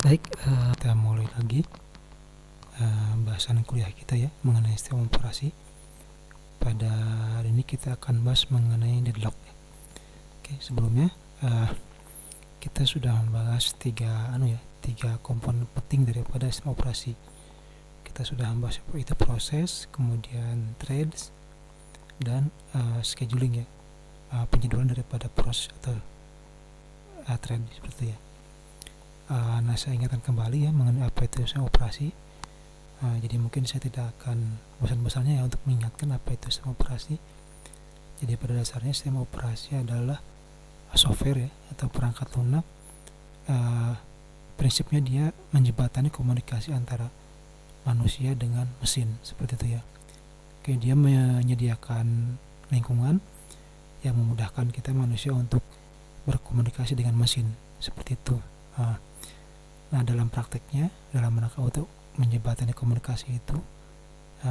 Baik, kita mulai lagi bahasan kuliah kita ya mengenai sistem operasi. Pada hari ini kita akan bahas mengenai deadlock. Oke, sebelumnya kita sudah membahas tiga komponen penting daripada sistem operasi. Kita sudah membahas itu proses, kemudian threads, dan scheduling ya, penjadwalan daripada proses atau thread seperti ya. Nah, saya ingatkan kembali ya mengenai apa itu sistem operasi. Jadi mungkin saya tidak akan bosan-bosannya ya untuk mengingatkan apa itu sistem operasi. Jadi pada dasarnya sistem operasi adalah software ya atau perangkat lunak. Prinsipnya dia menjembatani komunikasi antara manusia dengan mesin seperti itu ya. Oke, dia menyediakan lingkungan yang memudahkan kita manusia untuk berkomunikasi dengan mesin seperti itu. Nah, dalam prakteknya, dalam rangka untuk menjembatani komunikasi itu,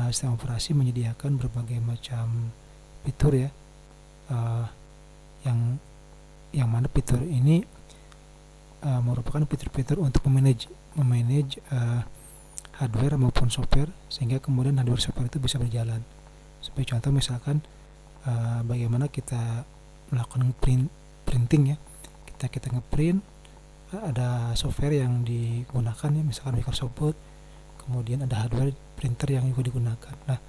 sistem operasi menyediakan berbagai macam fitur ya, yang mana fitur ini merupakan fitur-fitur untuk memanage hardware maupun software, sehingga kemudian hardware software itu bisa berjalan. Sebagai contoh misalkan bagaimana kita melakukan printing ya, kita ngeprint, ada software yang digunakan ya, misalkan Microsoft Word, kemudian ada hardware printer yang juga digunakan. Nah,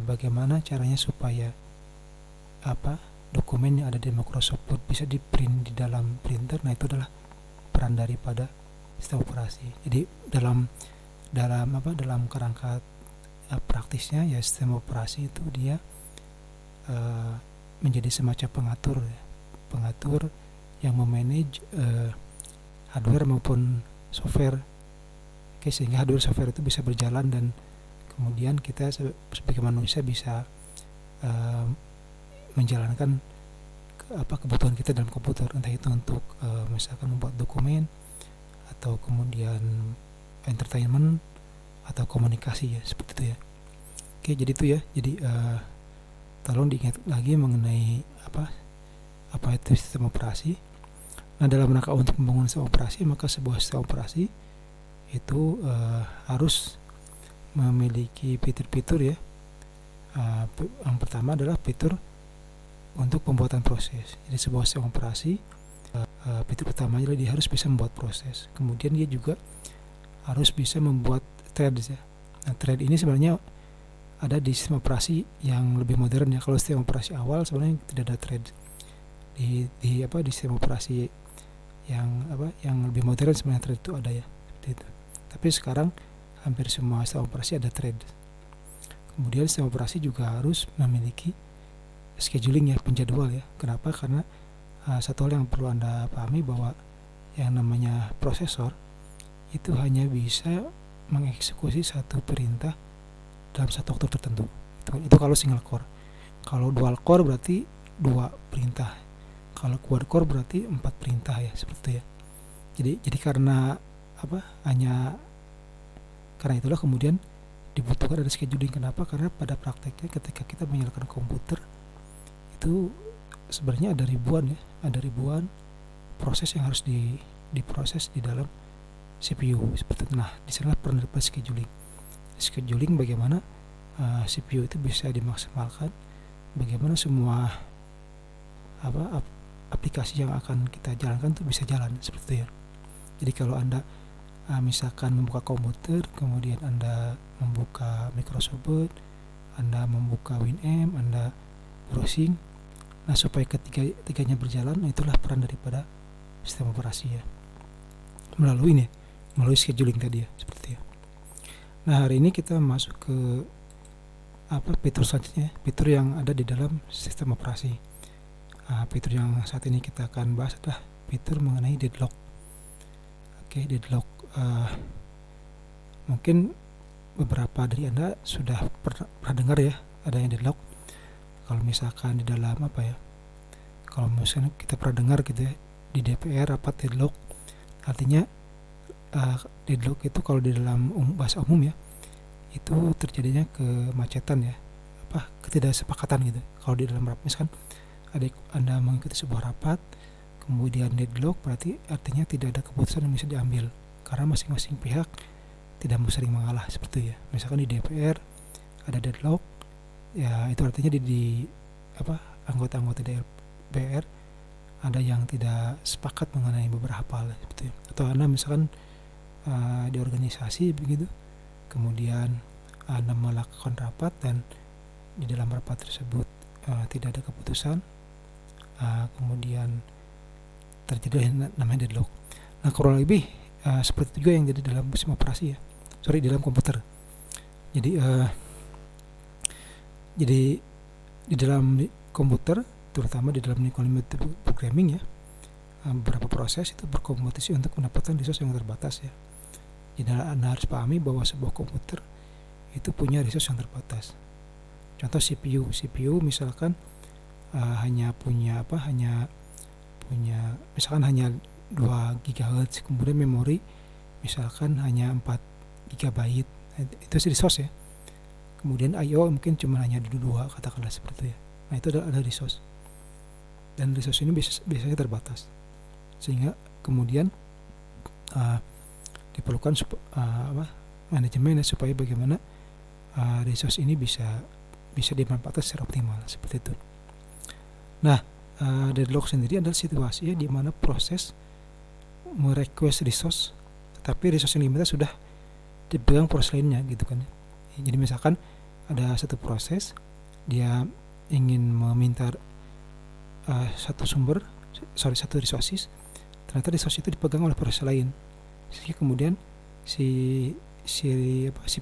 bagaimana caranya supaya dokumen yang ada di Microsoft Word bisa di-print di dalam printer? Nah, itu adalah peran daripada sistem operasi. Jadi dalam kerangka praktisnya ya, sistem operasi itu dia menjadi semacam pengatur yang memanage hardware maupun software. Oke, sehingga hardware software itu bisa berjalan dan kemudian kita sebagai manusia bisa menjalankan kebutuhan kita dalam komputer, entah itu untuk misalkan membuat dokumen atau kemudian entertainment atau komunikasi ya, seperti itu ya. Oke, jadi itu ya. Jadi tolong diingat lagi mengenai apa itu sistem operasi. Nah, dalam rangka untuk membangun sistem operasi, maka sebuah sistem operasi itu harus memiliki fitur-fitur ya. Yang pertama adalah fitur untuk pembuatan proses. Jadi sebuah sistem operasi, fitur pertama adalah dia harus bisa membuat proses. Kemudian dia juga harus bisa membuat threads ya. Nah, thread ini sebenarnya ada di sistem operasi yang lebih modern ya. Kalau sistem operasi awal sebenarnya tidak ada thread. Di sistem operasi yang lebih modern sebenarnya thread itu ada ya, seperti itu. Tapi sekarang hampir semua sistem operasi ada thread. Kemudian sistem operasi juga harus memiliki scheduling ya, penjadwal ya. Kenapa? Karena satu hal yang perlu Anda pahami bahwa yang namanya prosesor itu hanya bisa mengeksekusi satu perintah dalam satu waktu tertentu. Itu kalau single core. Kalau dual core berarti 2 perintah. Kalau quad core berarti 4 perintah ya, seperti itu ya. Jadi karena karena itulah kemudian dibutuhkan ada scheduling. Kenapa? Karena pada prakteknya ketika kita menyalakan komputer itu sebenarnya ada ribuan proses yang harus diproses di dalam CPU seperti itu. Nah, di sana peran daripada scheduling bagaimana CPU itu bisa dimaksimalkan, bagaimana semua aplikasi yang akan kita jalankan itu bisa jalan seperti itu ya. Jadi kalau Anda misalkan membuka komputer, kemudian Anda membuka Microsoft Word, Anda membuka WinM, Anda browsing, nah supaya ketiganya berjalan, itulah peran daripada sistem operasi ya, melalui scheduling tadi ya, seperti ya. Nah, hari ini kita masuk ke fitur selanjutnya, fitur yang ada di dalam sistem operasi. Fitur yang saat ini kita akan bahas adalah fitur mengenai deadlock. Oke, deadlock. Mungkin beberapa dari Anda sudah pernah dengar ya adanya deadlock. Kalau misalkan di dalam kalau misalkan kita pernah dengar gitu ya, di DPR rapat deadlock, artinya deadlock itu kalau di dalam bahasa umum ya, itu terjadinya kemacetan ya, ketidaksepakatan gitu. Kalau di dalam rapat misalkan Anda mengikuti sebuah rapat, kemudian deadlock berarti artinya tidak ada keputusan yang bisa diambil karena masing-masing pihak tidak mau saling mengalah seperti itu ya. Misalkan di DPR ada deadlock, ya itu artinya di anggota-anggota DPR ada yang tidak sepakat mengenai beberapa hal seperti itu. Atau Anda misalkan di organisasi begitu, kemudian Anda melakukan rapat dan di dalam rapat tersebut tidak ada keputusan, kemudian terjadi namanya deadlock. Nah, kurang lebih seperti itu juga yang jadi dalam sistem operasi ya, dalam komputer. Jadi di dalam komputer, terutama di dalam lingkungan programming ya, beberapa proses itu berkompetisi untuk mendapatkan resource yang terbatas ya. Jadi Anda harus pahami bahwa sebuah komputer itu punya resource yang terbatas. Contoh CPU misalkan hanya punya misalkan hanya 2 GHz, kemudian memori misalkan hanya 4 GB, itu resource ya. Kemudian I/O mungkin cuma hanya 2, katakanlah seperti itu ya. Nah, itu ada resource, dan resource ini biasanya terbatas, sehingga kemudian diperlukan manajemen ya, supaya bagaimana resource ini bisa dimanfaatkan secara optimal seperti itu. Nah, deadlock sendiri adalah situasi ya, di mana proses merequest resource, tapi resource yang diminta sudah dipegang proses lainnya gitu kan. Jadi misalkan ada satu proses, dia ingin meminta satu resources, ternyata resource itu dipegang oleh proses lain, sehingga kemudian si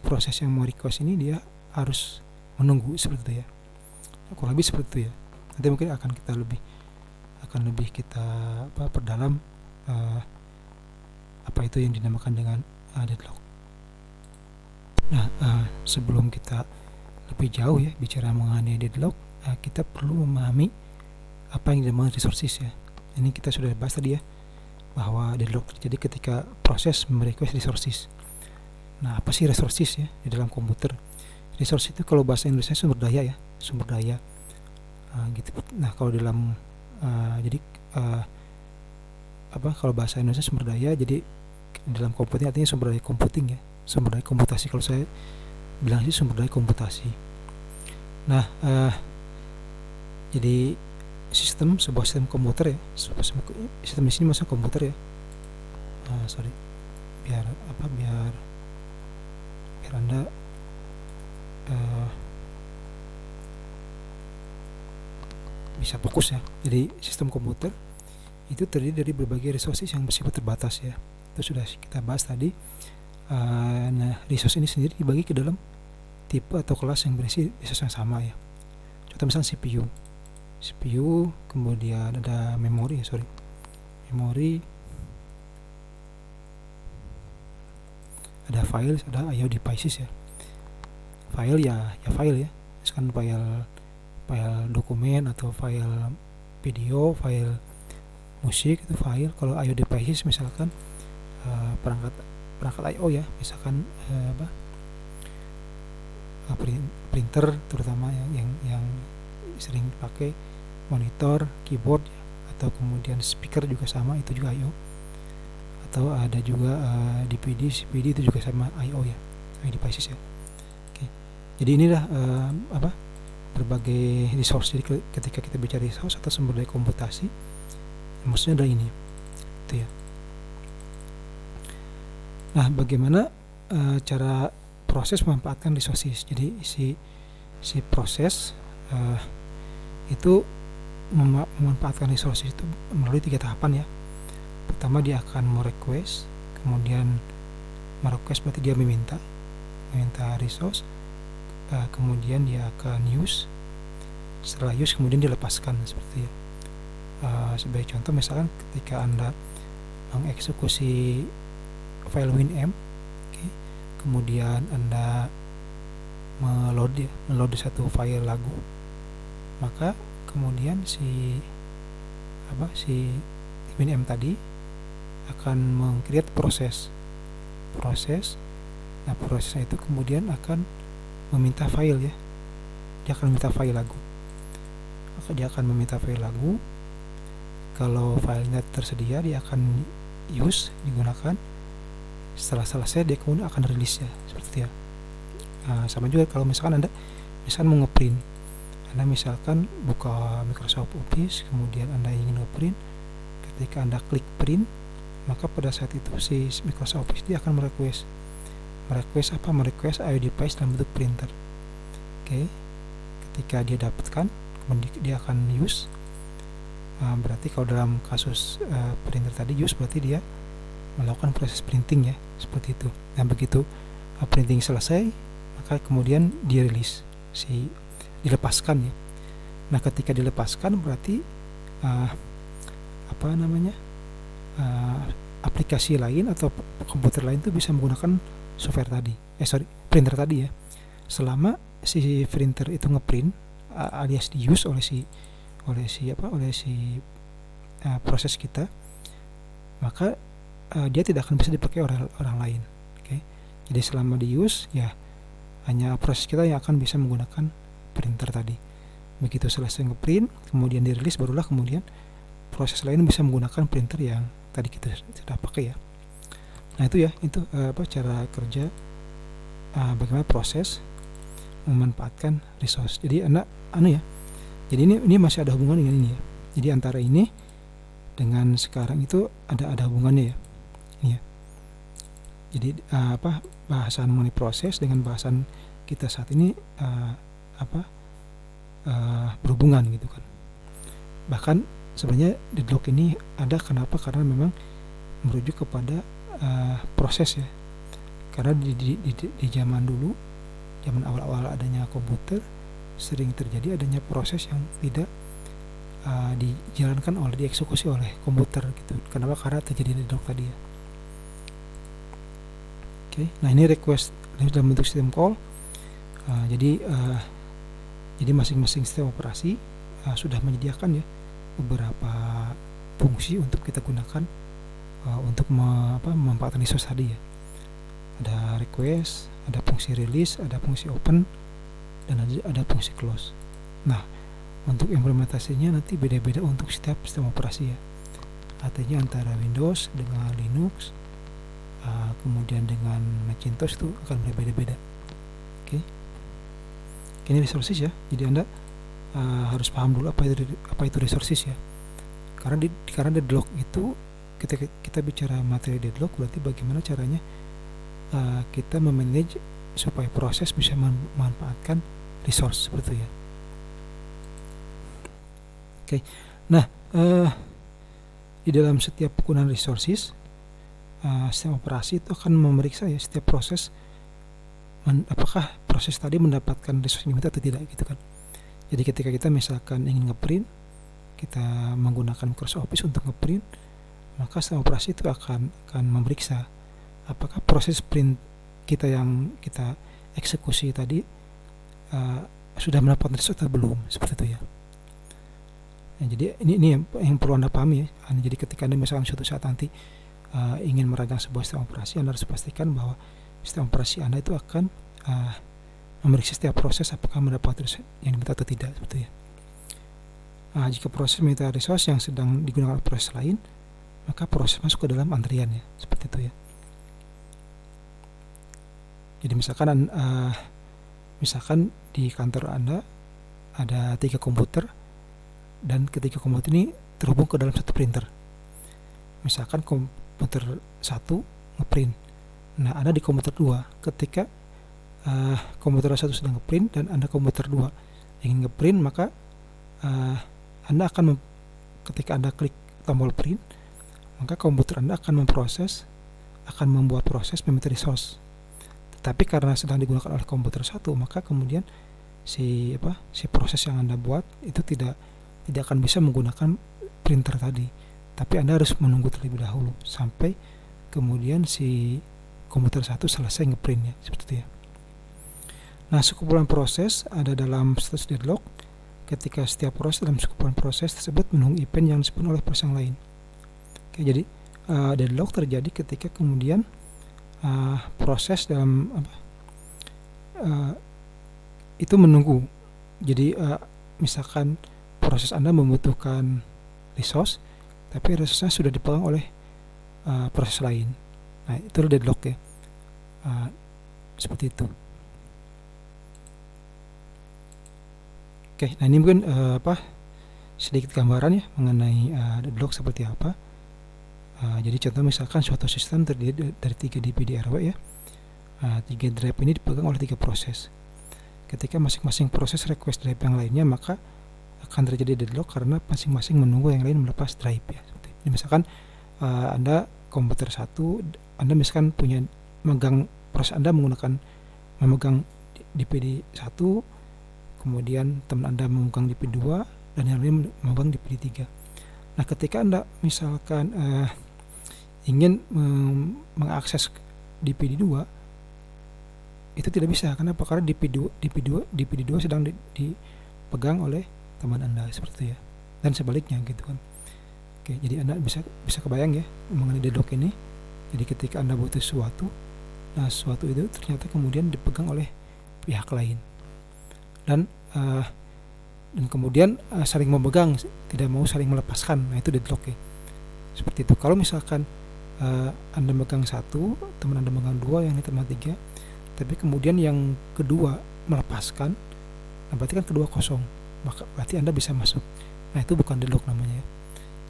proses yang mau request ini dia harus menunggu seperti itu ya. Kurang lebih seperti itu ya. Nanti mungkin akan lebih kita perdalam apa itu yang dinamakan dengan deadlock. Nah, sebelum kita lebih jauh ya bicara mengenai deadlock, kita perlu memahami apa yang dinamakan resources ya. Ini kita sudah bahas tadi ya, bahwa deadlock terjadi ketika proses merequest resources. Nah, apa sih resources ya di dalam komputer? Resource itu kalau bahasa Indonesia sumber daya ya, gitu. Nah, kalau dalam kalau bahasa Indonesia sumber daya, jadi dalam komputing artinya sumber daya computing ya, sumber daya komputasi. Kalau saya bilang sih sumber daya komputasi. Nah, jadi sebuah sistem komputer ya, sistem di sini maksudnya komputer ya. Biar Anda bisa fokus ya. Jadi sistem komputer itu terdiri dari berbagai resources yang bersifat terbatas ya. Itu sudah kita bahas tadi. Nah, resource ini sendiri dibagi ke dalam tipe atau kelas yang berisi resource yang sama ya. Contoh misalnya CPU, kemudian ada memori, ada file, ada I/O devices ya. File ya file ya. Misalkan file dokumen atau file video, file musik itu file. Kalau I/O devices misalkan perangkat I/O ya, misalkan printer terutama yang sering dipakai, monitor, keyboard ya, atau kemudian speaker juga sama, itu juga I/O. Atau ada juga DVD, CPD itu juga sama I/O ya, I/O devices ya. Oke. Jadi inilah berbagai resource. Jadi ketika kita bicara resource atau sumber daya komputasi, maksudnya ada ini itu ya. Nah, bagaimana cara proses memanfaatkan resources? Jadi si proses itu memanfaatkan resources itu melalui 3 tahapan ya. Pertama, dia akan merequest, kemudian merequest berarti dia meminta resource, kemudian dia akan use, setelah use kemudian dilepaskan seperti ya. Sebagai contoh, misalkan ketika Anda mengeksekusi file WinM, kemudian Anda meload satu file lagu, maka kemudian si WinM tadi akan meng-create proses. Nah, prosesnya itu kemudian akan meminta file ya. Dia akan meminta file lagu. Maka dia akan meminta file lagu. Kalau filenya tersedia, dia akan digunakan. setelah selesai dia kemudian akan rilis ya, seperti itu ya. Sama juga kalau misalkan Anda mau ngeprint, Anda misalkan buka Microsoft Office, kemudian Anda ingin ngeprint, ketika Anda klik print, maka pada saat itu si Microsoft Office dia akan merequest IO device dalam bentuk printer. Oke. Ketika dia dapatkan, kemudian dia akan use. Berarti kalau dalam kasus printer tadi use, berarti dia melakukan proses printing ya, seperti itu. Dan begitu printing selesai, maka kemudian dirilis, dilepaskan ya. Nah, ketika dilepaskan berarti aplikasi lain atau komputer lain itu bisa menggunakan printer tadi ya. Selama si printer itu ngeprint alias di use oleh proses kita, maka dia tidak akan bisa dipakai oleh orang lain. Oke. Jadi selama di use ya hanya proses kita yang akan bisa menggunakan printer tadi. Begitu selesai ngeprint, kemudian dirilis, barulah kemudian proses lain bisa menggunakan printer yang tadi kita sudah pakai ya. Nah itu ya, cara kerja, bagaimana proses memanfaatkan resource. Jadi jadi ini masih ada hubungan dengan ini ya. Jadi antara ini dengan sekarang itu ada hubungannya ya. Ini ya. Jadi bahasan mengenai proses dengan bahasan kita saat ini berhubungan gitu kan. Bahkan sebenarnya deadlock ini ada kenapa? Karena memang merujuk kepada proses ya. Karena di zaman dulu, zaman awal-awal adanya komputer, sering terjadi adanya proses yang tidak dijalankan dieksekusi oleh komputer gitu. Kenapa? Karena terjadi deadlock tadi ya. Oke. Nah ini request dalam bentuk system call. Jadi masing-masing sistem operasi sudah menyediakan ya beberapa fungsi untuk kita gunakan untuk memanfaatkan resource tadi ya. Ada request, ada fungsi release, ada fungsi open, dan ada fungsi close. Nah, untuk implementasinya nanti beda-beda untuk setiap sistem operasi ya. Artinya antara Windows dengan Linux, kemudian dengan Macintosh itu akan berbeda-beda. Oke. Ini resources ya. Jadi Anda harus paham dulu apa itu resources ya. Karena deadlock itu, ketika kita bicara materi deadlock, berarti bagaimana caranya kita memanage supaya proses bisa memanfaatkan resource seperti itu ya. Oke. Nah, di dalam setiap penggunaan resources, sistem operasi itu akan memeriksa ya setiap proses, apakah proses tadi mendapatkan resource yang diminta atau tidak gitu kan. Jadi ketika kita misalkan ingin ngeprint, kita menggunakan Microsoft Office untuk ngeprint, maka sistem operasi itu akan memeriksa apakah proses print kita yang kita eksekusi tadi sudah mendapatkan resource atau belum, seperti itu ya. Nah, jadi ini yang perlu Anda pahami ya. Jadi ketika Anda misalkan suatu saat nanti ingin merancang sebuah sistem operasi, Anda harus pastikan bahwa sistem operasi Anda itu akan memeriksa setiap proses apakah mendapat resource yang diminta atau tidak, seperti ya. Jika proses meminta resource yang sedang digunakan proses lain, maka proses masuk ke dalam antrian ya, seperti itu ya. Jadi misalkan di kantor Anda ada 3 komputer, dan ketiga komputer ini terhubung ke dalam satu printer. Misalkan komputer 1 ngeprint, nah Anda di komputer 2, ketika komputer 1 sedang ngeprint dan Anda komputer 2 ingin ngeprint, maka Anda akan ketika Anda klik tombol print, maka komputer Anda akan membuat proses meminta resource. Tapi karena sedang digunakan oleh komputer 1, maka kemudian si proses yang Anda buat itu tidak akan bisa menggunakan printer tadi. Tapi Anda harus menunggu terlebih dahulu sampai kemudian si komputer 1 selesai ngeprintnya, seperti itu ya. Nah, sekumpulan proses ada dalam status deadlock ketika setiap proses dalam sekumpulan proses tersebut menunggu event yang disebut oleh proses yang lain. Oke, jadi deadlock terjadi ketika kemudian proses dalam itu menunggu. Jadi misalkan proses Anda membutuhkan resource, tapi resource-nya sudah dipegang oleh proses lain. Nah, itu deadlock ya. Seperti itu. Oke, nah ini mungkin sedikit gambaran ya mengenai deadlock seperti apa. Jadi contoh misalkan suatu sistem terdiri dari 3 DPD-RW ya. 3 drive ini dipegang oleh 3 proses. Ketika masing-masing proses request drive yang lainnya, maka akan terjadi deadlock karena masing-masing menunggu yang lain melepas drive ya. Jadi misalkan Anda komputer 1, Anda misalkan punya proses Anda memegang DPD 1, kemudian teman Anda memegang DPD 2, dan yang lain memegang DPD 3. Nah, ketika Anda misalkan ingin mengakses DPD 2, itu tidak bisa. Kenapa? Karena DPD 2 sedang dipegang oleh teman Anda, seperti itu ya. Dan sebaliknya gitu kan. Oke, jadi Anda bisa kebayang ya mengenai deadlock ini. Jadi ketika Anda butuh sesuatu, nah sesuatu itu ternyata kemudian dipegang oleh pihak lain. Dan kemudian saling memegang, tidak mau saling melepaskan. Nah, itu deadlock ya. Seperti itu. Kalau misalkan Anda megang 1, teman Anda megang 2, yang ini teman 3, tapi kemudian yang kedua melepaskan, nah berarti kan kedua kosong, maka berarti Anda bisa masuk. Nah, itu bukan deadlock namanya ya.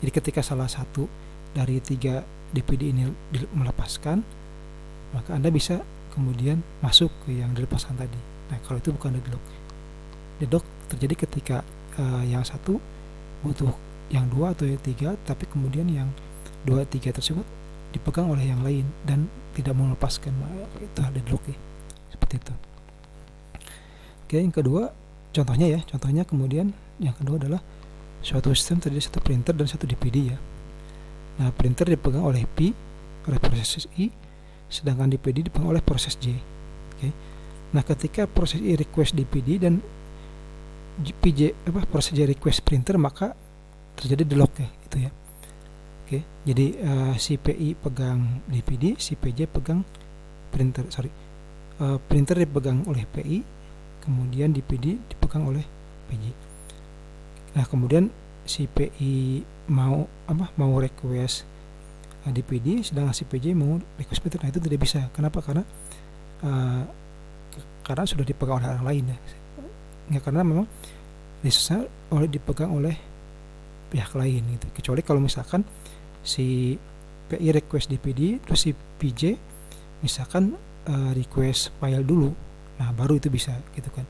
Jadi ketika salah satu dari 3 DPD ini melepaskan, maka Anda bisa kemudian masuk ke yang dilepaskan tadi. Nah, kalau itu bukan deadlock. Deadlock terjadi ketika yang satu butuh yang 2 atau yang 3, tapi kemudian yang 2, 3 tersebut dipegang oleh yang lain dan tidak mau melepaskan. Itu deadlock ya. Seperti itu. Oke, yang kedua contohnya kemudian yang kedua adalah suatu sistem terdiri satu printer dan satu DPD ya. Nah, printer dipegang oleh P, oleh proses I, sedangkan DPD dipegang oleh proses J. Oke. Nah, ketika proses I request DPD dan proses J request printer, maka terjadi deadlock ya, itu ya. Oke, jadi si PI pegang DPD, si PJ pegang printer. Printer dipegang oleh PI, kemudian DPD dipegang oleh PJ. Nah, kemudian si PI mau request DPD, sedangkan si PJ mau request printer. Nah, itu tidak bisa. Kenapa? Karena sudah dipegang oleh orang lain ya. Nggak, karena memang bisa dipegang oleh pihak lain gitu. Kecuali kalau misalkan si PI request DPD, terus si PJ misalkan request file dulu, nah baru itu bisa gitu kan.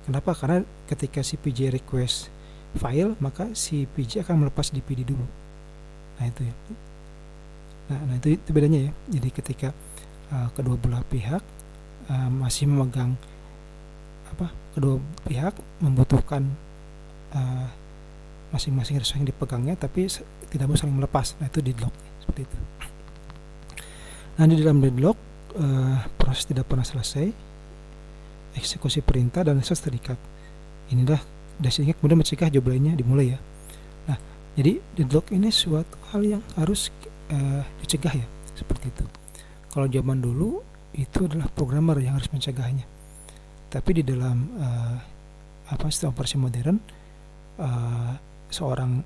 Kenapa? Karena ketika si PJ request file, maka si PJ akan melepas DPD dulu. Nah, itu ya. Nah itu bedanya ya. Jadi ketika kedua belah pihak masih memegang kedua pihak membutuhkan masing-masing resource yang dipegangnya, tapi tidak mau saling melepas. Nah, itu deadlock seperti itu. Nah, di dalam deadlock proses tidak pernah selesai, eksekusi perintah dan resource terikat. Inilah dasarnya, kemudian mencegah job lainnya dimulai ya. Nah, jadi deadlock ini suatu hal yang harus dicegah ya, seperti itu. Kalau zaman dulu itu adalah programmer yang harus mencegahnya. Tapi di dalam sistem operasi modern, seorang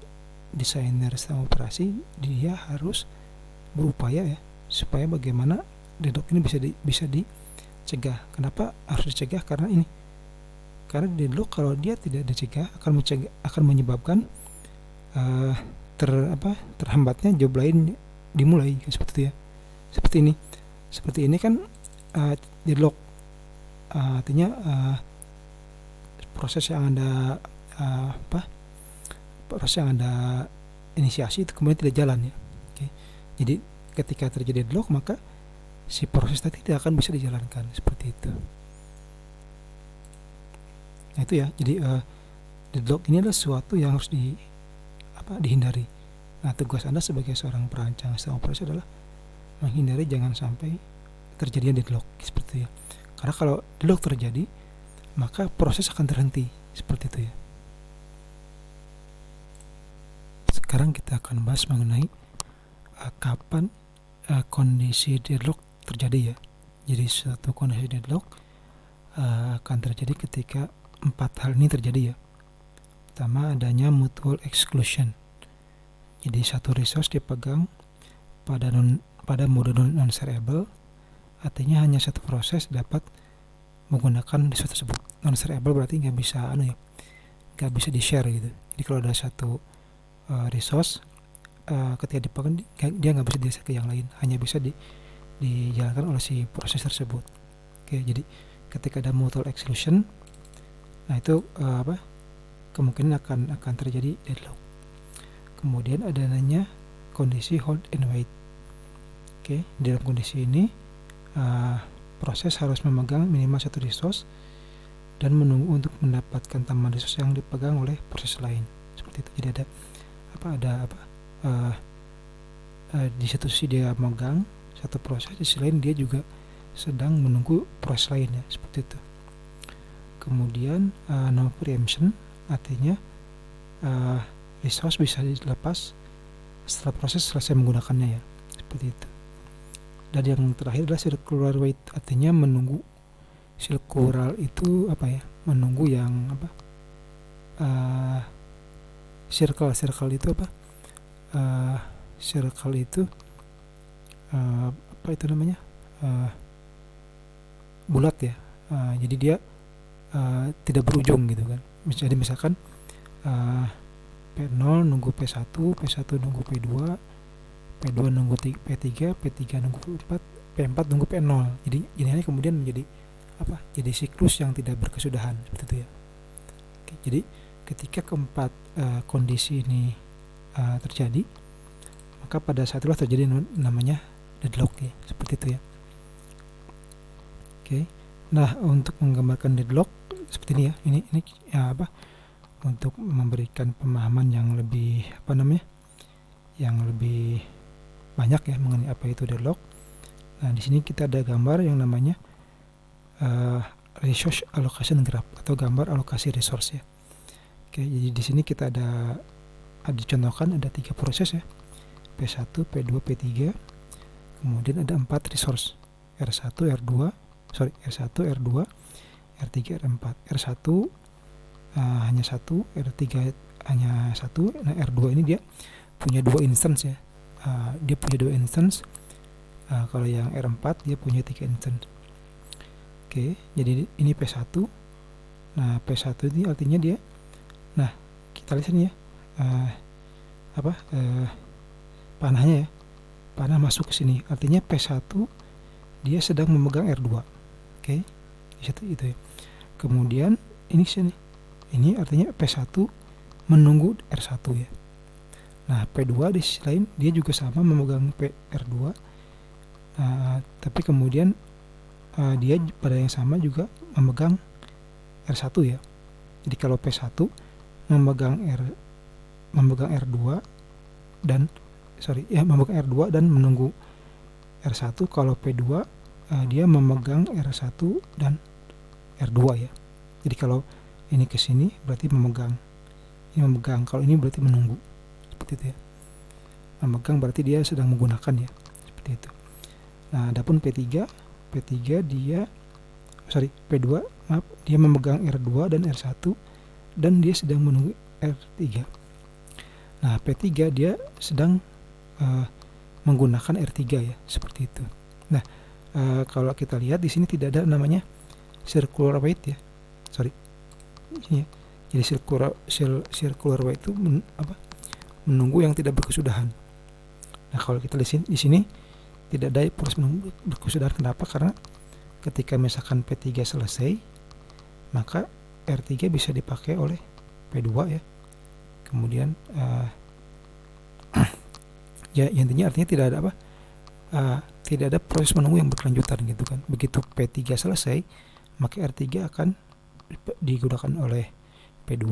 desainer sistem operasi dia harus berupaya ya supaya bagaimana deadlock ini bisa dicegah. Kenapa harus dicegah? Karena deadlock kalau dia tidak dicegah akan menyebabkan terhambatnya job lain dimulai, seperti itu ya. Seperti ini kan deadlock artinya proses yang Anda inisiasi itu kemudian tidak jalan ya. Oke. Jadi ketika terjadi deadlock, maka si proses tadi tidak akan bisa dijalankan, seperti itu. Nah, itu ya. Jadi deadlock ini adalah sesuatu yang harus dihindari. Nah, tugas Anda sebagai seorang perancang sistem operasi adalah menghindari jangan sampai terjadinya deadlock, seperti itu ya. Karena kalau deadlock terjadi, maka proses akan terhenti, seperti itu ya. Sekarang kita akan bahas mengenai kapan kondisi deadlock terjadi ya. Jadi suatu kondisi deadlock akan terjadi ketika 4 hal ini terjadi ya. Pertama, adanya mutual exclusion. Jadi satu resource dipegang pada pada mode non-shareable, artinya hanya satu proses dapat menggunakan resource tersebut. Non-shareable berarti nggak bisa nggak bisa di-share gitu. Jadi kalau ada satu resource ketika dipakai dia nggak bisa di-share ke yang lain, hanya bisa dijalankan oleh si proses tersebut. Oke, jadi ketika ada mutual exclusion, nah itu kemungkinan akan terjadi deadlock. Kemudian ada namanya kondisi hold and wait. Oke, dalam kondisi ini proses harus memegang minimal satu resource dan menunggu untuk mendapatkan tambahan resource yang dipegang oleh proses lain. Seperti itu. Jadi di satu sisi dia memegang satu proses, di sisi lain dia juga sedang menunggu proses lain ya, seperti itu. Kemudian no preemption, artinya resource bisa dilepas setelah proses selesai menggunakannya ya, seperti itu. Dan yang terakhir adalah circular wait, artinya menunggu. Circular itu menunggu yang circle itu circle itu itu namanya bulat ya. Jadi dia tidak berujung gitu kan. Jadi misalkan P0 nunggu P1 nunggu P2 nunggu P3 nunggu P4 nunggu P0. Jadi ini kemudian menjadi jadi siklus yang tidak berkesudahan, seperti itu ya. Oke, jadi ketika keempat kondisi ini terjadi, maka pada saat itulah terjadi namanya deadlock ya, seperti itu ya. Oke. Nah, untuk menggambarkan deadlock seperti ini ya. Ini untuk memberikan pemahaman yang lebih yang lebih banyak ya mengenai apa itu deadlock. Nah, di sini kita ada gambar yang namanya resource allocation graph atau gambar alokasi resource ya. Oke, jadi di sini kita ada dicontohkan ada 3 proses ya. P1, P2, P3. Kemudian ada 4 resource. R1, R2, R2, R3, R4. R1 hanya 1, R3 hanya 1. Nah, R2 ini dia punya 2 instance ya. Dia punya 2 instance. Kalau yang R4 dia punya 3 instance. Oke, jadi ini P1. Nah, P1 ini artinya dia, nah kita lihat sini ya, panahnya ya, panah masuk ke sini, artinya P1 dia sedang memegang R2. Oke, itu ya. Kemudian ini sini, ini artinya P1 menunggu R1 ya. Nah, P2 di sisi lain dia juga sama memegang R2, tapi kemudian dia pada yang sama juga memegang R1 ya. Jadi kalau P1 memegang R2 dan memegang R2 dan menunggu R1, kalau P2 dia memegang R1 dan R2 ya. Jadi kalau ini ke sini berarti memegang. Ini memegang, kalau ini berarti menunggu. Seperti itu ya. Memegang berarti dia sedang menggunakan ya. Seperti itu. Nah, adapun P2 dia memegang R2 dan R1 dan dia sedang menunggu R3. Nah, P3 dia sedang menggunakan R3 ya, seperti itu. Nah, kalau kita lihat di sini tidak ada namanya circular wait ya. Ini ya. Jadi circular wait itu menunggu yang tidak berkesudahan. Nah, kalau kita lihat di sini tidak ada proses menunggu berkesudahan. Kenapa? Karena ketika misalkan P3 selesai, maka R3 bisa dipakai oleh P2 ya. Kemudian ya intinya artinya tidak ada proses menunggu yang berkelanjutan gitu kan. Begitu P3 selesai, maka R3 akan digunakan oleh P2,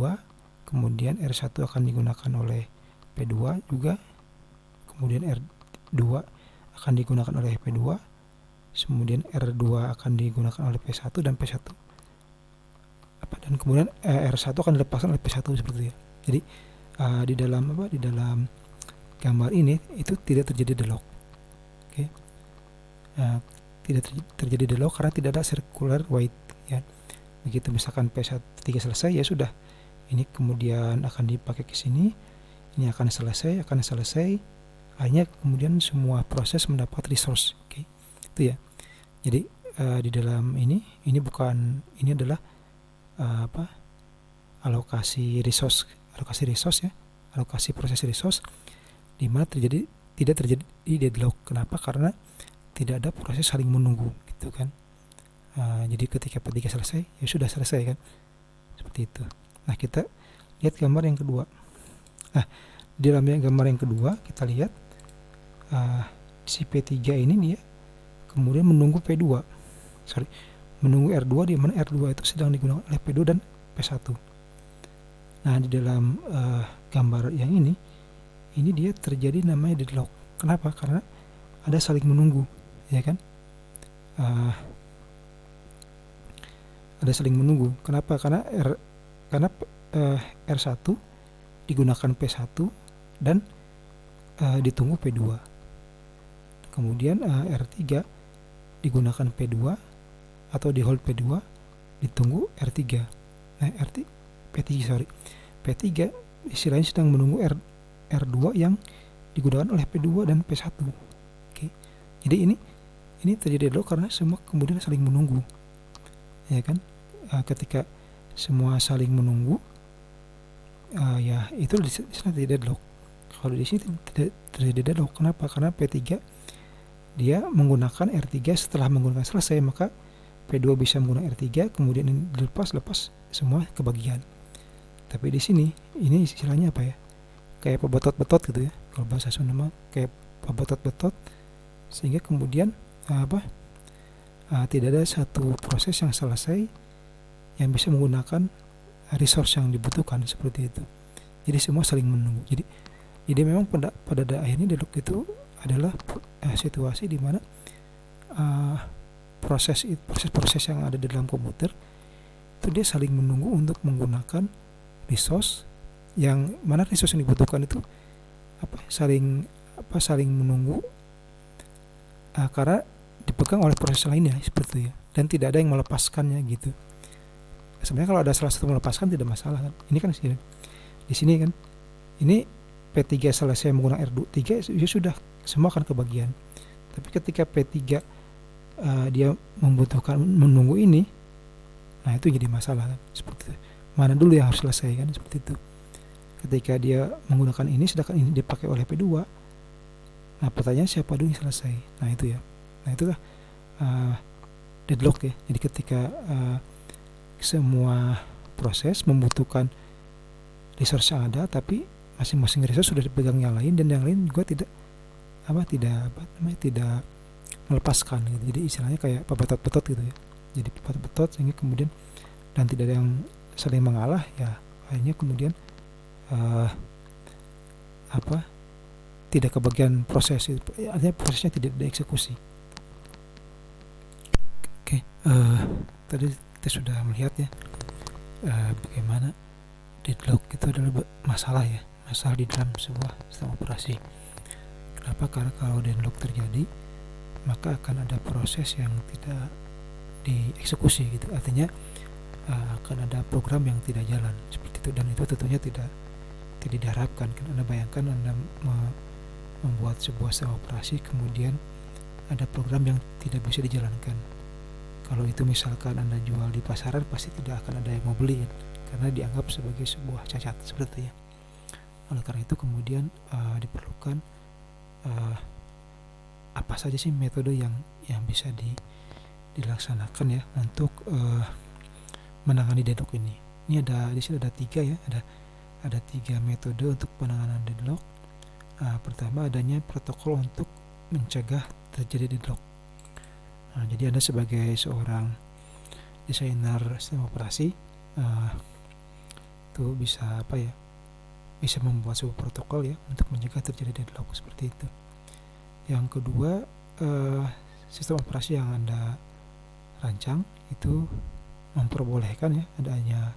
kemudian R1 akan digunakan oleh P2 juga, kemudian R2 akan digunakan oleh P2, kemudian R2 akan digunakan oleh P1 dan P1 dan kemudian R1 akan dilepaskan oleh P1 seperti itu ya. Jadi di dalam gambar ini itu tidak terjadi deadlock. Oke. Tidak terjadi deadlock karena tidak ada circular wait ya. Begitu misalkan P3 selesai ya sudah. Ini kemudian akan dipakai ke sini. Ini akan selesai, akhirnya kemudian semua proses mendapat resource. Oke, itu ya. Jadi di dalam ini bukan, ini adalah alokasi resource ya, alokasi proses resource, di mana tidak terjadi deadlock. Kenapa? Karena tidak ada proses saling menunggu gitu kan. Jadi ketika P3 selesai, ya sudah selesai kan, seperti itu. Nah, kita lihat gambar yang kedua. Nah, di dalam gambar yang kedua kita lihat si P3 ini dia kemudian menunggu menunggu R2, di mana R2 itu sedang digunakan oleh P2 dan P1. Nah, di dalam gambar yang ini dia terjadi namanya deadlock. Kenapa? Karena ada saling menunggu, ya kan? Ada saling menunggu. Kenapa? Karena R1 digunakan P1 dan ditunggu P2. Kemudian R3 digunakan P2 atau di hold P2, ditunggu R3. Nah, P3 istilahnya sedang menunggu R2 yang digunakan oleh P2 dan P1. Oke. Jadi ini terjadi deadlock karena semua kemudian saling menunggu. Ya kan? Ketika semua saling menunggu, ya itu di sini terjadi deadlock. Kalau di sini tidak terjadi deadlock. Kenapa? Karena P3 dia menggunakan R3 setelah menggunakan selesai, maka P2 bisa menggunakan R3, kemudian ini lepas semua kebagian. Tapi di sini ini istilahnya apa ya? Kayak pebetot-betot gitu ya. Kalau bahasa Sunda mah kayak pebetot-betot, sehingga kemudian tidak ada satu proses yang selesai yang bisa menggunakan resource yang dibutuhkan, seperti itu. Jadi semua saling menunggu. Jadi memang pada akhirnya deadlock itu adalah situasi di mana proses yang ada di dalam komputer itu dia saling menunggu untuk menggunakan resource yang mana resource yang dibutuhkan itu saling menunggu karena dipegang oleh proses lainnya, seperti itu ya, dan tidak ada yang melepaskannya gitu. Sebenarnya kalau ada salah satu melepaskan tidak masalah kan. Ini kan di sini kan, ini P3 selesai menggunakan R3, ya sudah semua akan kebagian. Tapi ketika P3 dia membutuhkan menunggu ini, nah itu jadi masalah kan, seperti itu. Mana dulu yang harus selesai kan, seperti itu. Ketika dia menggunakan ini sedangkan ini dipakai oleh P2, nah pertanyaan siapa dulu yang selesai. Nah itu ya, nah itulah deadlock ya. Jadi ketika semua proses membutuhkan resource yang ada, tapi masing-masing resource sudah dipegang yang lain, dan yang lain juga tidak melepaskan gitu. Jadi istilahnya kayak pebetot-betot gitu ya. Jadi pebetot-betot sehingga kemudian dan tidak ada yang saling mengalah, ya akhirnya kemudian tidak kebagian proses itu, artinya prosesnya tidak dieksekusi. Oke, tadi kita sudah melihat ya bagaimana deadlock itu adalah masalah di dalam sebuah sistem operasi. Kenapa? Karena kalau deadlock terjadi, maka akan ada proses yang tidak dieksekusi gitu. Artinya akan ada program yang tidak jalan, seperti itu, dan itu tentunya tidak diharapkan. Anda bayangkan Anda membuat sebuah sistem operasi, kemudian ada program yang tidak bisa dijalankan. Kalau itu misalkan Anda jual di pasaran, pasti tidak akan ada yang mau beli kan? Karena dianggap sebagai sebuah cacat, seperti itu ya. Oleh karena itu kemudian diperlukan apa saja sih metode yang bisa dilaksanakan ya untuk menangani deadlock ini. Ini di sini ada 3 ya, ada 3 metode untuk penanganan deadlock. Pertama, adanya protokol untuk mencegah terjadi deadlock. Nah, jadi Anda sebagai seorang desainer sistem operasi itu bisa bisa membuat sebuah protokol ya untuk mencegah terjadi deadlock, seperti itu. Yang kedua, sistem operasi yang Anda rancang itu memperbolehkan ya adanya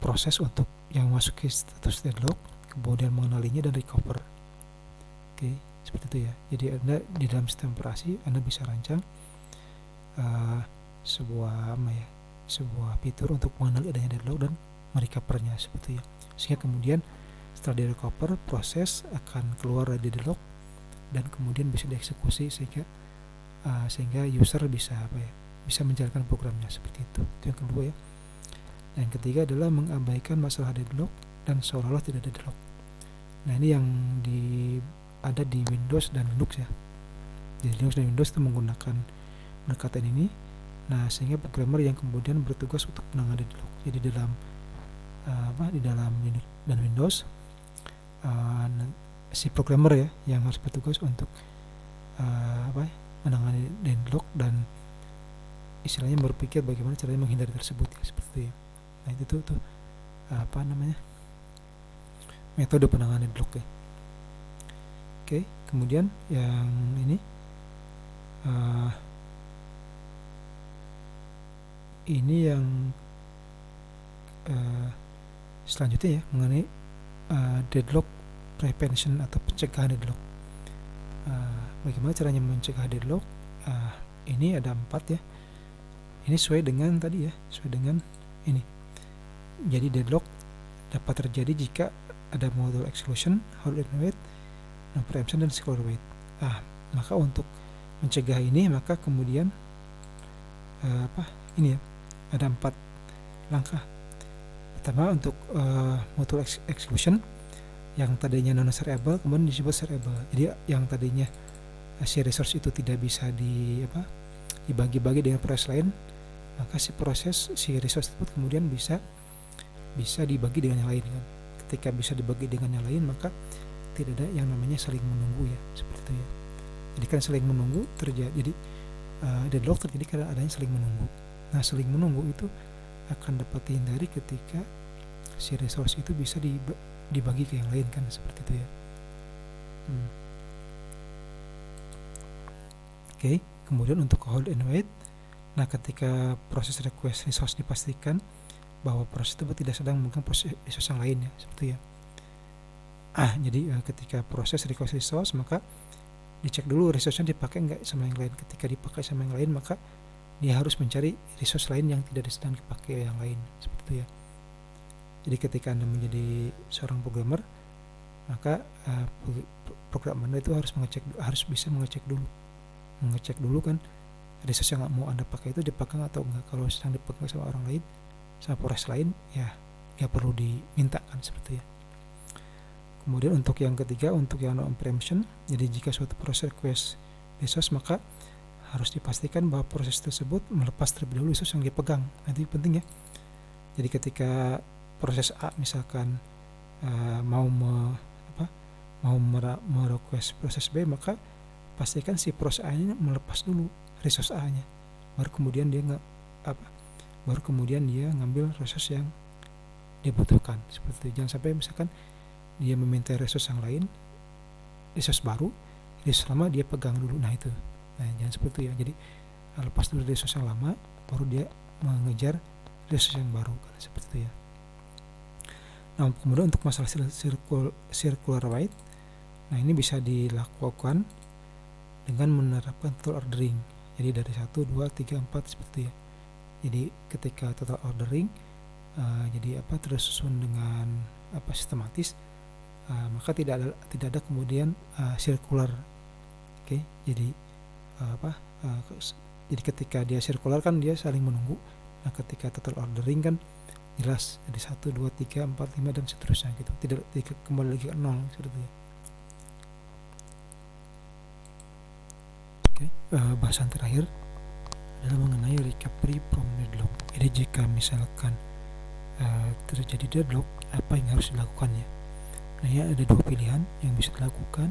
proses untuk yang masuk ke status deadlock, kemudian mengenalinya dan recover. Oke, seperti itu ya. Jadi Anda di dalam sistem operasi Anda bisa rancang sebuah fitur untuk mengenali adanya deadlock dan merecovernya, seperti ya. Sehingga kemudian Setelah di recover, proses akan keluar dari deadlock dan kemudian bisa dieksekusi sehingga user bisa bisa menjalankan programnya seperti itu. Itu yang kedua ya. Yang ketiga adalah mengabaikan masalah deadlock dan seolah-olah tidak ada deadlock. Nah, ini yang ada di Windows dan Linux ya. Di Linux dan Windows itu menggunakan pendekatan ini. Nah, sehingga programmer yang kemudian bertugas untuk menangani deadlock. Jadi di dalam Linux dan Windows si programmer ya yang harus bertugas untuk menangani deadlock dan istilahnya berpikir bagaimana caranya menghindari tersebut ya, seperti itu ya. Nah, itu tuh metode penanganan deadlock ya. Oke, kemudian yang ini yang selanjutnya ya, mengenai deadlock prevention atau pencegahan deadlock. Bagaimana caranya mencegah deadlock? Ini ada 4 ya. Ini sesuai dengan tadi ya, sesuai dengan ini. Jadi deadlock dapat terjadi jika ada module exclusion, hold and wait, non-preemption, dan circular wait. Maka untuk mencegah ini, maka kemudian ini ya, ada 4 langkah. Pertama, untuk module exclusion yang tadinya non-shareable kemudian disebut shareable. Jadi yang tadinya si resource itu tidak bisa dibagi-bagi dengan proses lain, maka si resource tersebut kemudian bisa dibagi dengan yang lain kan. Ketika bisa dibagi dengan yang lain, maka tidak ada yang namanya saling menunggu ya, seperti itu ya. Jadi kan saling menunggu terjadi, jadi deadlock terjadi karena adanya saling menunggu. Nah, saling menunggu itu akan dapat dihindari ketika si resource itu bisa dibagi ke yang lain kan, seperti itu ya. Oke, kemudian untuk hold and wait. Nah, ketika proses request resource dipastikan bahwa proses tersebut tidak sedang memegang proses resource yang lain ya, seperti ya. Jadi ketika proses request resource, maka dicek dulu resource-nya dipakai nggak sama yang lain. Ketika dipakai sama yang lain, maka dia harus mencari resource lain yang tidak sedang dipakai yang lain, seperti itu ya. Jadi ketika Anda menjadi seorang programmer, maka programmer itu harus bisa mengecek dulu kan resource yang mau Anda pakai itu dipakai atau enggak. Kalau sedang dipakai sama orang lain, sama proses lain, ya nggak perlu dimintakan, seperti ya. Kemudian untuk yang ketiga, untuk yang non-preemption, jadi jika suatu proses request resource, maka harus dipastikan bahwa proses tersebut melepas terlebih dahulu resource yang dipegang. Nah, itu penting ya. Jadi ketika proses A misalkan mau merequest proses B, maka pastikan si proses A nya melepas dulu resource A nya, baru kemudian dia ngambil resource yang dia butuhkan, seperti itu. Jangan sampai misalkan dia meminta resource yang lain, resource baru, resource lama dia pegang dulu. Nah, jangan seperti itu ya. Jadi lepas dulu resource yang lama, baru dia mengejar resource yang baru kan, seperti itu ya. Nah, kemudian untuk masalah circular wait, nah ini bisa dilakukan dengan menerapkan total ordering. Jadi dari 1, 2, 3, 4 seperti itu ya. Jadi ketika total ordering tersusun dengan sistematis, maka tidak ada kemudian circular. Oke, jadi jadi ketika dia circular kan dia saling menunggu. Nah, ketika total ordering kan jelas jadi 1, 2, 3, 4, 5 dan seterusnya gitu. Tidak kembali lagi ke 0 seperti itu. Oke, bahasan terakhir adalah mengenai recovery from deadlock. Jadi jika misalkan terjadi deadlock, apa yang harus dilakukan ya? Nah, ya ada 2 pilihan yang bisa dilakukan.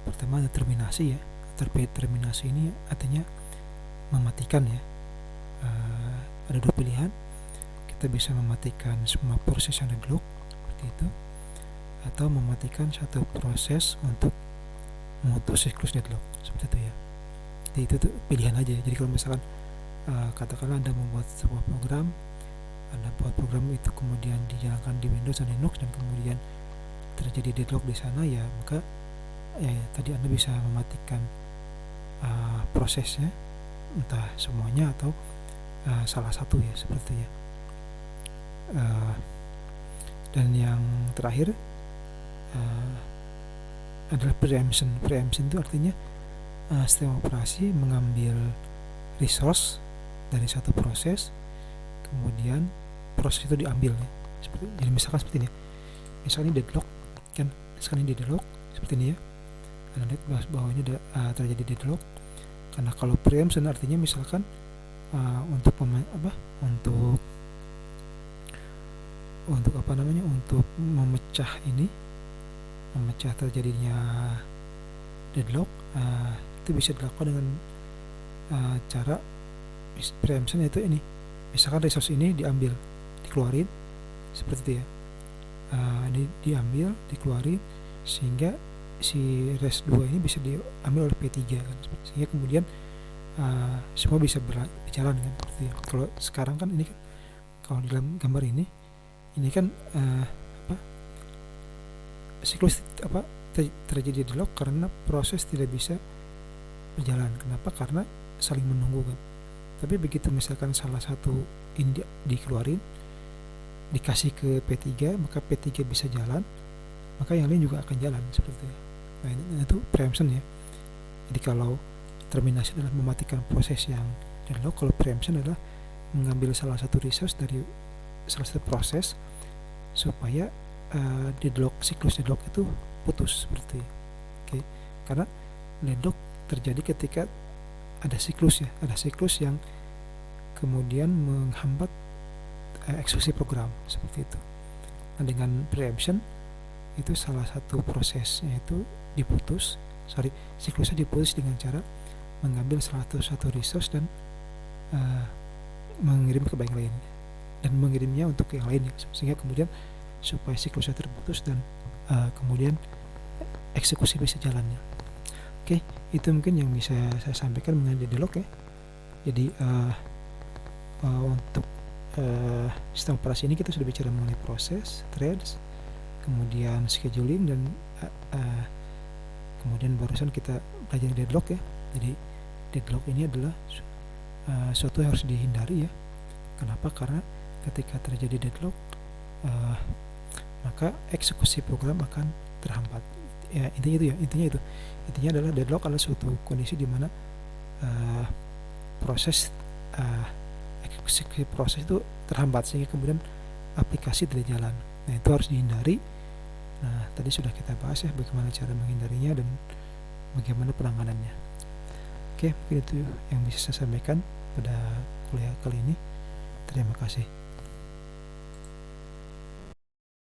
Pertama ada terminasi ya. Terminasi ini artinya mematikan ya. Ada 2 pilihan. Kita bisa mematikan semua proses yang deadlock seperti itu, atau mematikan satu proses untuk memutus siklus deadlock, seperti itu ya. Jadi itu tuh pilihan aja. Jadi kalau misalkan katakanlah Anda membuat sebuah program, Anda buat program itu kemudian dijalankan di Windows dan Linux dan kemudian terjadi deadlock di sana, ya maka tadi Anda bisa mematikan prosesnya, entah semuanya atau salah satu ya, seperti ya. Dan yang terakhir adalah preemption. Preemption itu artinya sistem operasi mengambil resource dari satu proses, kemudian proses itu diambil ya. Jadi misalkan seperti ini, misalnya deadlock kan, sekarang ini deadlock seperti ini ya. Anda lihat bahwa ini terjadi deadlock. Karena kalau preemption artinya misalkan untuk memecah terjadinya deadlock, itu bisa dilakukan dengan cara preemption, yaitu ini, misalkan resource ini dikeluarin seperti itu ya, ini diambil, dikeluarin, sehingga si res 2 ini bisa diambil oleh P3 kan, sehingga kemudian semua bisa berjalan kan, seperti ya. Kalau sekarang kan ini kan, kalau di dalam gambar ini kan siklus terjadi deadlock karena proses tidak bisa berjalan. Kenapa? Karena saling menunggu kan. Tapi begitu misalkan salah satu ini dikeluarin, dikasih ke P3, maka P3 bisa jalan, maka yang lain juga akan jalan seperti itu. Nah, itu preemption ya. Jadi kalau terminasi adalah mematikan proses yang deadlock, kalau preemption adalah mengambil salah satu resource dari salah satu proses supaya siklus deadlock itu putus seperti itu. Oke. Karena deadlock terjadi ketika ada siklus yang kemudian menghambat eksekusi program seperti itu. Nah, dengan preemption itu salah satu prosesnya itu siklusnya diputus dengan cara mengambil salah satu resource dan mengirim ke yang lain, dan mengirimnya untuk yang lain, sehingga kemudian supaya siklusnya terputus dan kemudian eksekusi bisa jalannya. Oke, itu mungkin yang bisa saya sampaikan mengenai deadlock ya. Jadi untuk sistem operasi ini kita sudah bicara mengenai proses, threads, kemudian scheduling, dan kemudian barusan kita belajar deadlock ya. Jadi deadlock ini adalah suatu yang harus dihindari ya. Kenapa? Karena ketika terjadi deadlock, maka eksekusi program akan terhambat. Ya, intinya adalah deadlock adalah suatu kondisi di mana eksekusi proses itu terhambat, sehingga kemudian aplikasi tidak jalan. Nah, itu harus dihindari. Nah, tadi sudah kita bahas ya bagaimana cara menghindarinya dan bagaimana penanganannya. Oke, mungkin itu yang bisa saya sampaikan pada kuliah kali ini. Terima kasih.